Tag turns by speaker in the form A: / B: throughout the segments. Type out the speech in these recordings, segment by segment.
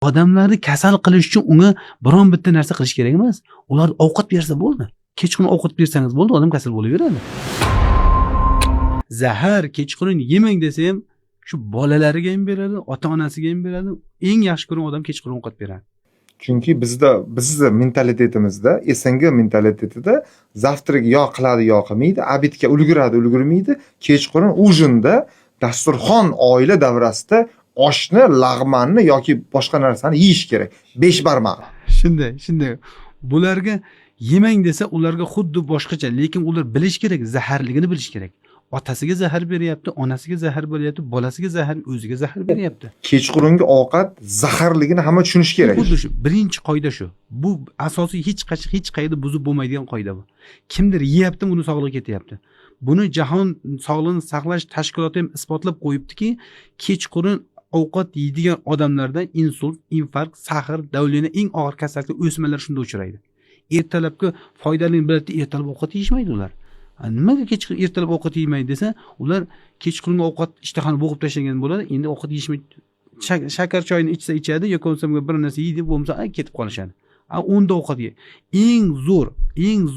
A: odamlarni kasal qilish uchun unga biron bitta narsa qilish kerak emas. Ular ovqat bersa bo'ldi. Kechqurun ovqat bersangiz bo'ldi, odam kasal bo'laveradi. Zahar kechqurun yemang desa ham shu bolalariga ham beradi, ota-onasiga ham beradi. Eng yaxshi ko'rgan odam kechqurun ovqat beradi.
B: Chunki bizni mentalitetimizda, SNG mentalitetida zavtrak yo qiladi, yo qilmaydi, abitga ulgurmaydi, kechqurun ujinda dasturxon oila davrasida oshni, lag'manni yoki boshqa narsani yeyish kerak. 5 barmoq.
A: Shunday. Bularga yemang desa, ularga xuddi boshqacha, lekin ular bilish kerak, zaharligini bilish kerak. Otasiga zahar beryapti, onasiga zahar beryapti, bolasiga zahar, o'ziga zahar beryapti.
B: Kechqurungi ovqat zaharligini hamma tushunish kerak.
A: Xuddi shu, birinchi qoida shu. Bu asosiy hech qayerda buzib bo'lmaydigan qoida bu. Kimdir yeyapti, uni sog'lig'i ketyapti. Buni Jahon Sog'liqni saqlash tashkiloti ham isbotlab qo'yibdiki, kechqurun ovqat yeydigan odamlarda insult, infarkt, sahr, davlena eng og'ir kasalliklar o'smalar shunda uchraydi. Ertalabki foydali biladi, ertalab ovqat yeyishmaydi ular. Nimaga kechqurun ertalab ovqat yemaydi desa, ular kechqurungi ovqat ishtahani bo'g'ib tashlagan bo'ladi, endi ovqat yeyishmaydi. Shakar choyni ichsa ichadi, yoki bo'lmasa bir narsa yeydi, bo'lmasa ketib qolishadi. Unda ovqat ye. Eng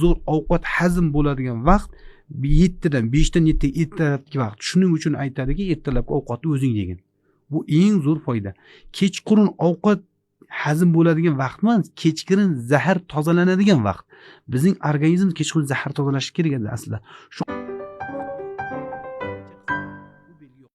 A: zo'r ovqat hazm bo'ladigan vaqt 7 dan 5 dan 7 ertalabki vaqt. Shuning uchun aytadiki, ertalabki ovqatni o'zing yegin. Bu eng zo'r foyda. Kechqurun ovqat hazm bo'ladigan vaqt emas, kechqurun zahar tozalanadigan vaqt. Bizning organizm kechqurun zahar tozalashi kerak edi aslida.